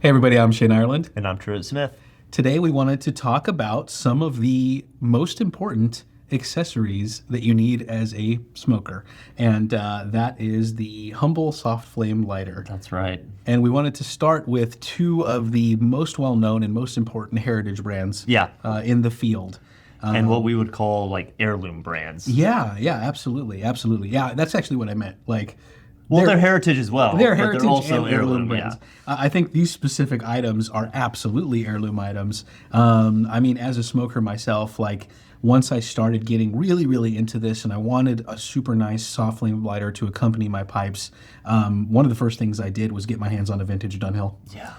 Hey everybody, I'm Shane Ireland. And I'm Truett Smith. Today we wanted to talk about some of the most important accessories that you need as a smoker. And that is the humble soft flame lighter. That's right. And we wanted to start with two of the most well-known and most important heritage brands in the field. And what we would call like heirloom brands. Yeah, absolutely. Yeah, that's actually what I meant. They're heritage as well. They're heritage but they're also and heirloom brands. Yeah. I think these specific items are absolutely heirloom items. I mean, as a smoker myself, once I started getting really into this and I wanted a super nice soft flame lighter to accompany my pipes, one of the first things I did was get my hands on a vintage Dunhill. Yeah.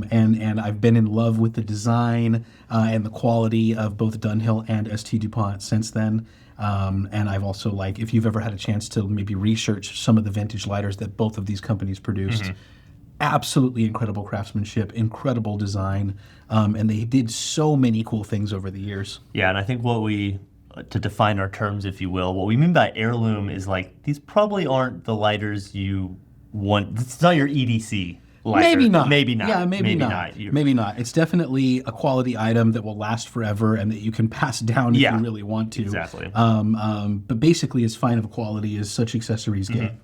And I've been in love with the design and the quality of both Dunhill and ST Dupont since then. And I've also, if you've ever had a chance to maybe research some of the vintage lighters that both of these companies produced, absolutely incredible craftsmanship, incredible design, and they did so many cool things over the years. Yeah, and I think to define our terms, if you will, what we mean by heirloom is these probably aren't the lighters you want. It's not your EDC. Lighter. Maybe not. Yeah, maybe not. Maybe not. It's definitely a quality item that will last forever and that you can pass down if you really want to. Exactly. But basically, as fine of a quality as such accessories get.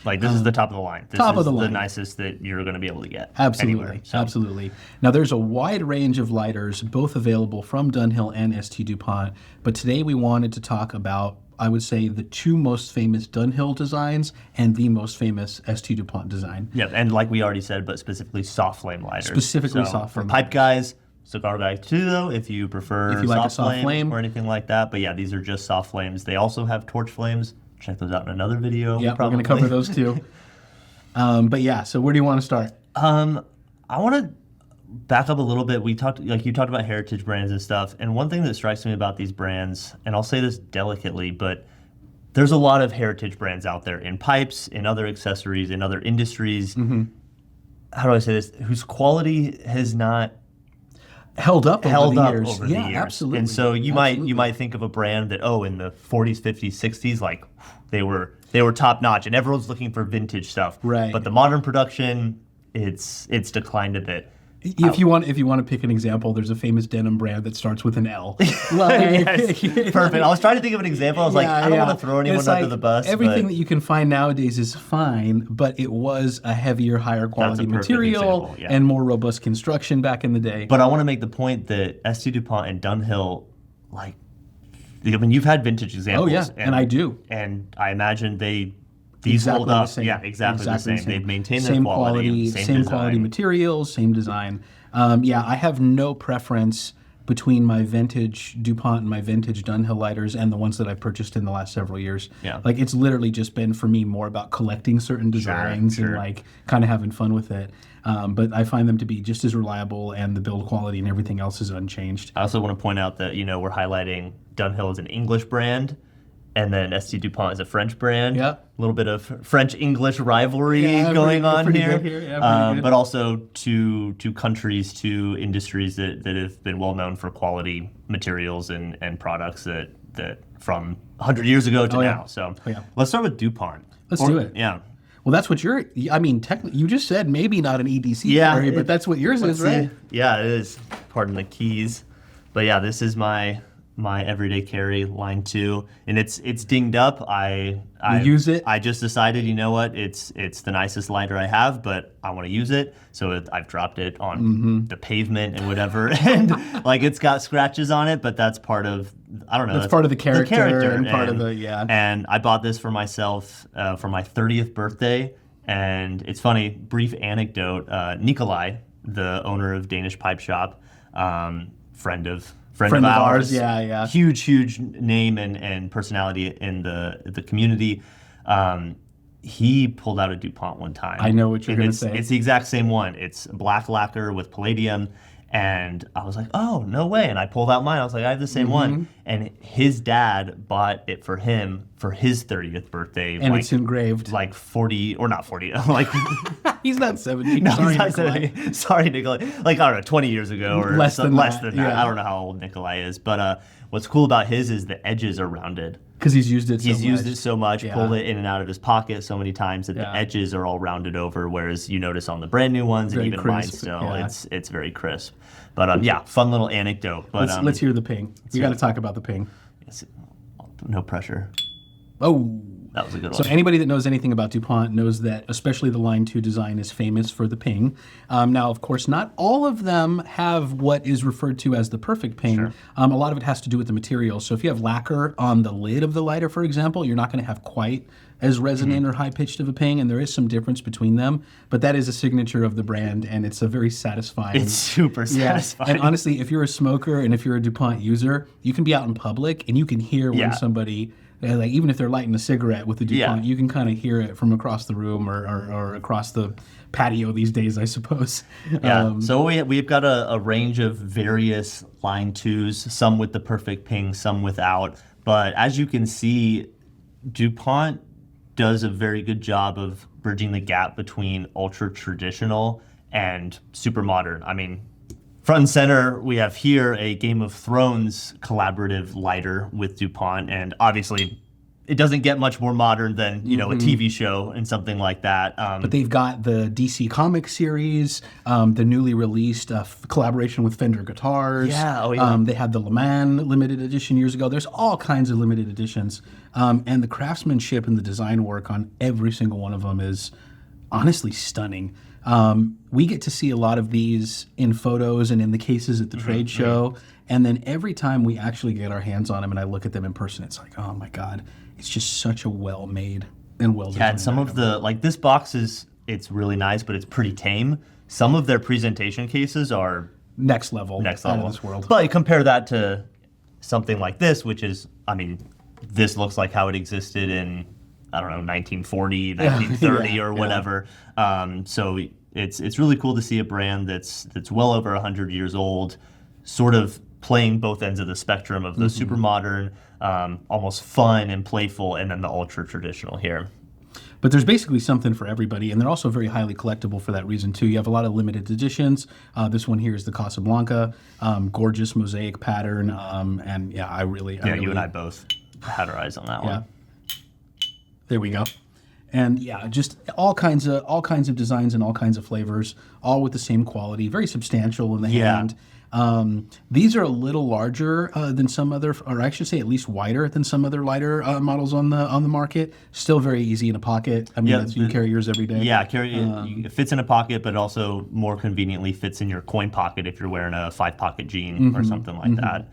This is the top of the line. This is the nicest that you're going to be able to get. Absolutely. Anywhere, so. Absolutely. Now, there's a wide range of lighters, both available from Dunhill and ST Dupont. But today we wanted to talk about, I would say, the two most famous Dunhill designs and the most famous ST Dupont design. Yeah, and like we already said, but specifically soft flame lighters. Specifically soft flame. For pipe guys, cigar guys too, though, if you prefer like a soft flame or anything like that. But yeah, these are just soft flames. They also have torch flames. Check those out in another video. Yeah, we're going to cover those too. But yeah, so where do you want to start? I want to back up a little bit. You talked about heritage brands and stuff, and one thing that strikes me about these brands, and I'll say this delicately, but there's a lot of heritage brands out there in pipes, in other accessories, in other industries. How do I say this? Whose quality has not held up over the years. Yeah, absolutely. And so you might think of a brand that in the 40s, 50s, 60s, they were top notch, and everyone's looking for vintage stuff. Right. But the modern production, it's declined a bit. If you want to pick an example, there's a famous denim brand that starts with an L. Yes, perfect. I was trying to think of an example. I was I don't want to throw anyone under the bus. Everything that you can find nowadays is fine, but it was a heavier, higher quality material and more robust construction back in the day. But I want to make the point that ST Dupont and Dunhill, you've had vintage examples. Oh yeah, and I do. And I imagine these hold up. Yeah, exactly the same. They've maintained their quality, same quality materials, same design. I have no preference between my vintage DuPont and my vintage Dunhill lighters and the ones that I've purchased in the last several years. Yeah. It's literally just been for me more about collecting certain designs and kind of having fun with it. But I find them to be just as reliable, and the build quality and everything else is unchanged. I also want to point out that we're highlighting Dunhill as an English brand, and then ST Dupont is a French brand. Yeah. A little bit of French-English rivalry going on here. Yeah, but also two countries, two industries that have been well known for quality materials and products that from 100 years ago to now. So let's start with DuPont. Let's do it. Yeah. Well, that's what technically, you just said maybe not an EDC area, but that's what yours is, right? Yeah, it is. Pardon the keys. But yeah, this is my everyday carry line 2, and it's dinged up. I use it. I just decided, you know what, it's the nicest lighter I have, but I want to use it, so I've dropped it on the pavement and whatever, and it's got scratches on it, but that's part of that's part of the character and part of the And I bought this for myself for my 30th birthday, and it's funny. Brief anecdote: Nikolai, the owner of Danish Pipe Shop, friend of ours. Yeah. Huge name and personality in the community. He pulled out a DuPont one time. I know what you're going to say. It's the exact same one. It's black lacquer with palladium. And I was like, oh, no way. And I pulled out mine. I was like, I have the same one. and his dad bought it for him for his 30th birthday. And it's engraved. Like 40, or not 40, like... He's not 70. No, Sorry, he's not Nikolai. 70. Sorry, Nikolai. Like, I don't know, 20 years ago or Less than that, that. yeah. I don't know how old Nikolai is. But what's cool about his is the edges are rounded. Because he's used it so much. He's used it so much, Yeah. pulled it in and out of his pocket so many times that the edges are all rounded over, whereas you notice on the brand new ones, Very and even mine crisp, still, yeah. it's very crisp. But yeah, fun little anecdote. But Let's hear the ping. We got to talk about the ping. no pressure. Oh. That was a good So one. anybody that knows anything about DuPont knows that especially the Line 2 design is famous for the ping. Now, of course, not all of them have what is referred to as the perfect ping. Sure. A lot of it has to do with the material. So if you have lacquer on the lid of the lighter, for example, you're not going to have quite as resonant or high-pitched of a ping, and there is some difference between them. But that is a signature of the brand, and it's a very satisfying... It's super satisfying. And honestly, if you're a smoker and if you're a DuPont user, you can be out in public, and you can hear when somebody... Like even if they're lighting a cigarette with the DuPont, you can kind of hear it from across the room or across the patio these days, I suppose. Yeah. So we've got a range of various Line 2s, some with the perfect ping, some without. But as you can see, DuPont does a very good job of bridging the gap between ultra traditional and super modern. I mean, front and center, we have here a Game of Thrones collaborative lighter with DuPont, and obviously it doesn't get much more modern than, you know, a TV show and something like that. But they've got the DC comic series, the newly released collaboration with Fender guitars. Yeah, oh yeah. They had the Le Mans limited edition years ago. There's all kinds of limited editions. And the craftsmanship and the design work on every single one of them is honestly stunning. We get to see a lot of these in photos and in the cases at the trade show. And then every time we actually get our hands on them and I look at them in person, it's like, oh my God, it's just such a well-made and well-designed. Yeah, and some of the, like this box it's really nice, but it's pretty tame. Some of their presentation cases are next level. Next out level. of this world. But you compare that to something like this, which is, I mean, this looks like how it existed in, I don't know, 1940, 1930 or whatever. So it's really cool to see a brand that's well over 100 years old, sort of playing both ends of the spectrum of the super modern, almost fun and playful, and then the ultra traditional here. But there's basically something for everybody, and they're also very highly collectible for that reason too. You have a lot of limited editions. This one here is the Casablanca, gorgeous mosaic pattern, and yeah, I really, You and I both had our eyes on that one. There we go. And yeah, just all kinds of designs and all kinds of flavors, all with the same quality, very substantial in the hand. These are a little larger than some other, or I should say at least wider than some other lighter models on the market. Still very easy in a pocket. I mean, you can carry yours every day. Yeah, it fits in a pocket, but also more conveniently fits in your coin pocket if you're wearing a 5-pocket jean or something like that.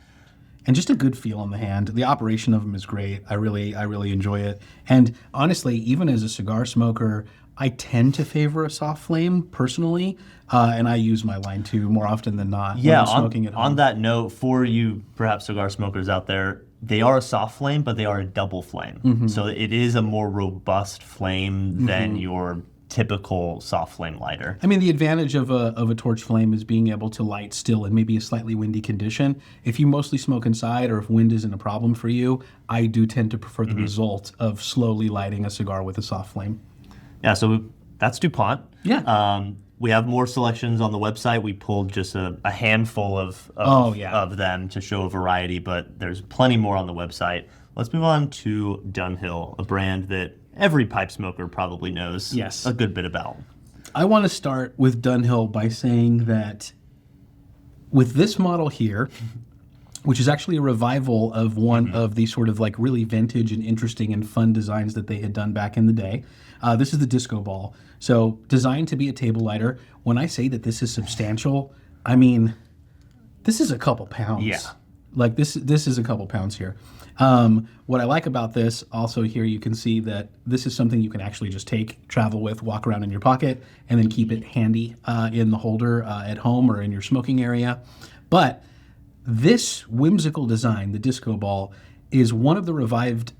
And just a good feel on the hand. The operation of them is great. I really enjoy it. And honestly, even as a cigar smoker, I tend to favor a soft flame personally, and I use my Line 2 more often than not when I'm smoking at home. On that note, for you perhaps cigar smokers out there, they are a soft flame, but they are a double flame. So it is a more robust flame than your typical soft flame lighter. I mean, the advantage of a torch flame is being able to light still in maybe a slightly windy condition. If you mostly smoke inside or if wind isn't a problem for you, I do tend to prefer the result of slowly lighting a cigar with a soft flame. Yeah, so that's DuPont. Yeah. We have more selections on the website. We pulled just a handful of them to show a variety, but there's plenty more on the website. Let's move on to Dunhill, a brand that every pipe smoker probably knows a good bit about. I want to start with Dunhill by saying that with this model here, which is actually a revival of one of the sort of like really vintage and interesting and fun designs that they had done back in the day. This is the disco ball. So designed to be a table lighter. When I say that this is substantial, I mean, this is a couple pounds. Yeah. Like this is a couple pounds here. What I like about this, also here you can see that this is something you can actually just take, travel with, walk around in your pocket, and then keep it handy in the holder at home or in your smoking area. But this whimsical design, the disco ball, is one of the revived,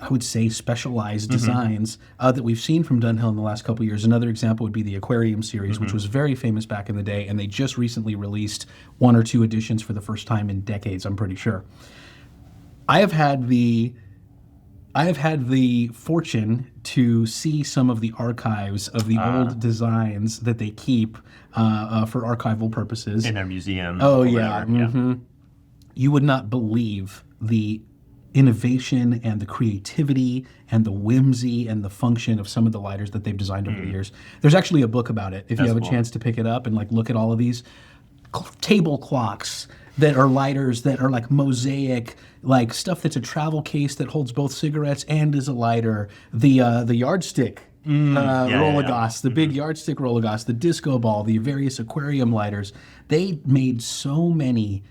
I would say, specialized designs that we've seen from Dunhill in the last couple of years. Another example would be the Aquarium series, which was very famous back in the day, and they just recently released 1 or 2 editions for the first time in decades, I'm pretty sure. I have had the I have had the fortune to see some of the archives of the old designs that they keep for archival purposes. In their museum Oh or yeah, whatever. Yeah. you would not believe the innovation and the creativity and the whimsy and the function of some of the lighters that they've designed over the years. There's actually a book about it if you That's have a cool. chance to pick it up and like look at all of these table clocks that are lighters that are like mosaic, like stuff that's a travel case that holds both cigarettes and is a lighter. The yardstick Rollegas, the big yardstick Rollegas, the disco ball, the various aquarium lighters. They made so many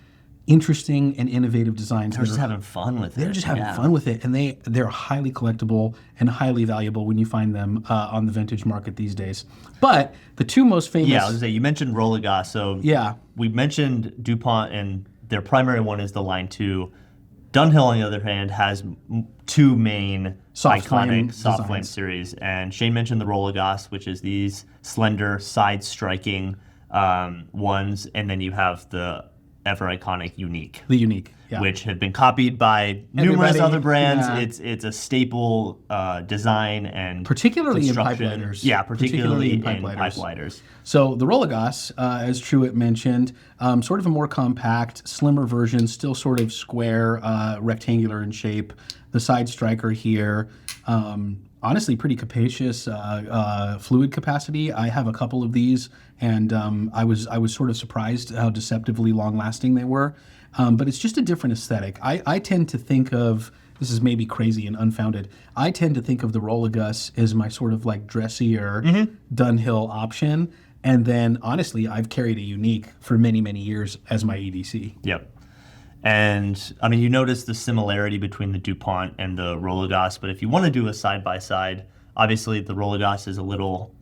interesting and innovative designs. They're just having fun with it. They're just having fun with it, and they're highly collectible and highly valuable when you find them on the vintage market these days. But the two most famous, Yeah, I was gonna say, you mentioned Rollegas, so yeah, we mentioned Dupont, and their primary one is the Line 2. Dunhill, on the other hand, has two main Soft flame iconic soft flame designs. series. And Shane mentioned the Rollegas, which is these slender, side-striking ones, and then you have the ever iconic Unique, the Unique, yeah. which have been copied by numerous Everybody, other brands. yeah. It's a staple design and particularly in pipe construction. lighters. Yeah, particularly in pipe pipe lighters. So the Rollegas, as Truett mentioned, sort of a more compact, slimmer version, still sort of square, rectangular in shape. The side striker here, honestly, pretty capacious fluid capacity. I have a couple of these, and I was sort of surprised how deceptively long-lasting they were. But it's just a different aesthetic. I tend to think of, this is maybe crazy and unfounded, I tend to think of the Rollegas as my sort of like dressier Dunhill option. And then, honestly, I've carried a Unique for many, many years as my EDC. Yep. And I mean, you notice the similarity between the Dupont and the Rollegas, but if you want to do a side-by-side, obviously the Rollegas is a little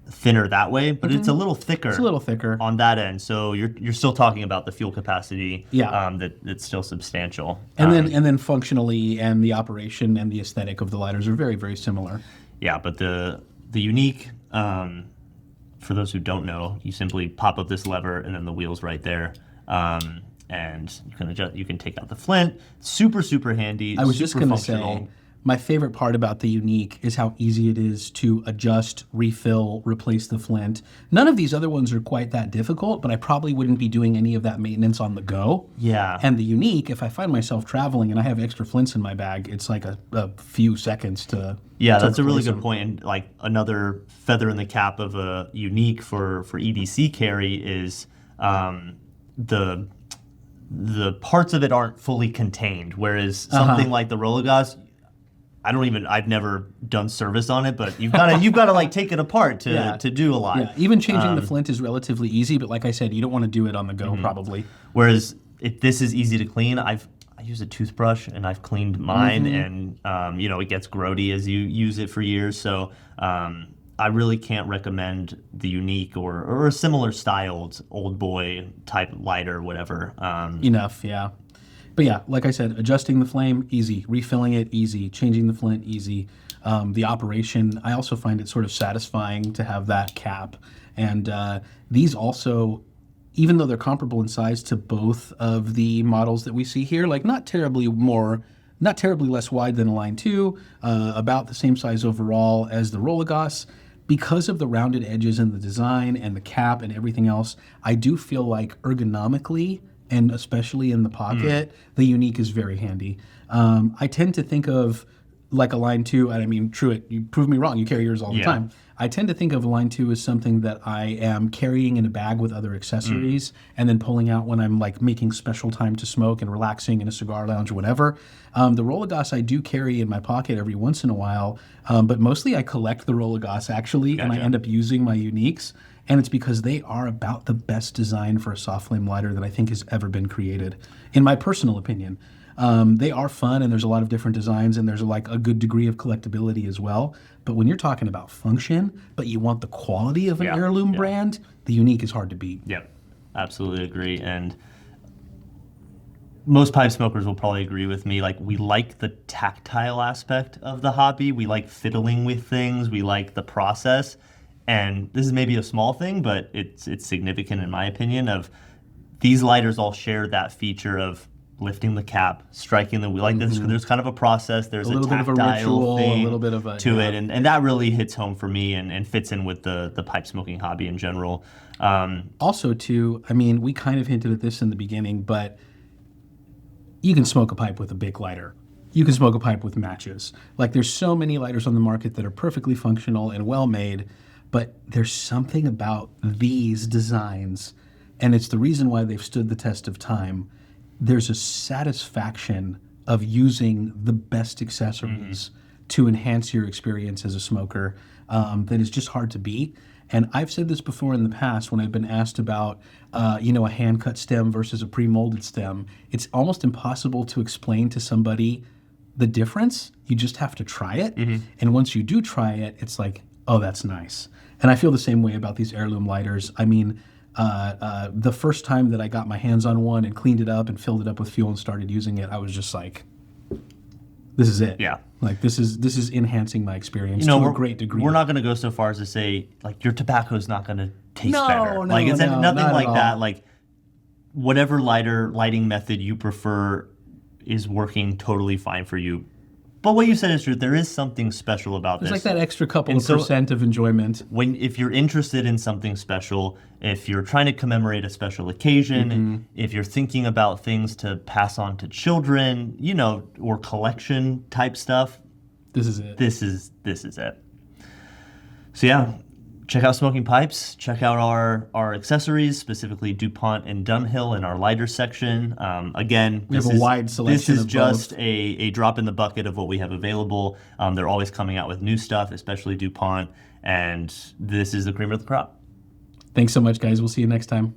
thinner that way, but it's a little thicker. It's a little thicker. On that end, so you're still talking about the fuel capacity. Yeah. That's still substantial. And then functionally and the operation and the aesthetic of the lighters are very, very similar. Yeah, but the Unique, for those who don't know, you simply pop up this lever and then the wheel's right there. And you can adjust. You can take out the flint. Super, super handy. I was just super going to functional. say, my favorite part about the Unique is how easy it is to adjust, refill, replace the flint. None of these other ones are quite that difficult, but I probably wouldn't be doing any of that maintenance on the go. Yeah. And the Unique, if I find myself traveling and I have extra flints in my bag, it's like a few seconds to Yeah, to that's a really replace good them. point. And like another feather in the cap of a Unique for EDC carry is the parts of it aren't fully contained. Whereas something like the Rollegas, I've never done service on it, but you've got to like take it apart to Yeah. to do a lot. Yeah, even changing the flint is relatively easy, but like I said, you don't want to do it on the go probably. Whereas if this is easy to clean, I use a toothbrush and I've cleaned mine, and it gets grody as you use it for years. So I really can't recommend the Unique or a similar styled old boy type lighter, whatever. Enough, yeah. But yeah, like I said, adjusting the flame, easy. Refilling it, easy. Changing the flint, easy. The operation, I also find it sort of satisfying to have that cap. And these also, even though they're comparable in size to both of the models that we see here, like not terribly less wide than a Line 2, about the same size overall as the Rollegas. Because of the rounded edges in the design and the cap and everything else, I do feel like ergonomically, and especially in the pocket, the Unique is very handy. I tend to think of like a Line 2, and I mean, Truett, you prove me wrong, you carry yours all the time. I tend to think of a Line 2 as something that I am carrying in a bag with other accessories and then pulling out when I'm like making special time to smoke and relaxing in a cigar lounge or whatever. The Rollegas I do carry in my pocket every once in a while, but mostly I collect the Rollegas actually, and I end up using my Uniques. And it's because they are about the best design for a soft flame lighter that I think has ever been created, in my personal opinion. They are fun, and there's a lot of different designs, and there's like a good degree of collectability as well. But when you're talking about function, but you want the quality of an heirloom brand, the Unique is hard to beat. Yep, absolutely agree. And most pipe smokers will probably agree with me. Like, we like the tactile aspect of the hobby. We like fiddling with things. We like the process. And this is maybe a small thing, but it's significant in my opinion. Of these lighters all share that feature of lifting the cap, striking the wheel. Like there's kind of a process. There's A little bit of a tactile ritual, thing a little bit of a to it, and that really hits home for me and fits in with the pipe smoking hobby in general. Also, too, I mean, we kind of hinted at this in the beginning, but you can smoke a pipe with a big lighter. You can smoke a pipe with matches. Like, there's so many lighters on the market that are perfectly functional and well made, but there's something about these designs, and it's the reason why they've stood the test of time. There's a satisfaction of using the best accessories to enhance your experience as a smoker that is just hard to beat. And I've said this before in the past when I've been asked about, a hand-cut stem versus a pre-molded stem. It's almost impossible to explain to somebody the difference. You just have to try it. And once you do try it, it's like, oh, that's nice. And I feel the same way about these heirloom lighters. I mean, the first time that I got my hands on one and cleaned it up and filled it up with fuel and started using it, I was just like, this is it. Yeah. Like, this is enhancing my experience to a great degree. We're not going to go so far as to say, like, your tobacco is not going to taste No, better. no, Like, it's no, nothing not like at that. all. Like, whatever lighting method you prefer is working totally fine for you. But what you said is true. There is something special about There's this. like that extra couple And of so- percent of enjoyment. If you're interested in something special, if you're trying to commemorate a special occasion, if you're thinking about things to pass on to children, or collection type stuff, This is it. this is it. So yeah, check out Smoking Pipes. Check out our accessories, specifically Dupont and Dunhill in our lighter section. Again, We have a wide selection This is of just both. a drop in the bucket of what we have available. They're always coming out with new stuff, especially Dupont, and this is the cream of the crop. Thanks so much, guys. We'll see you next time.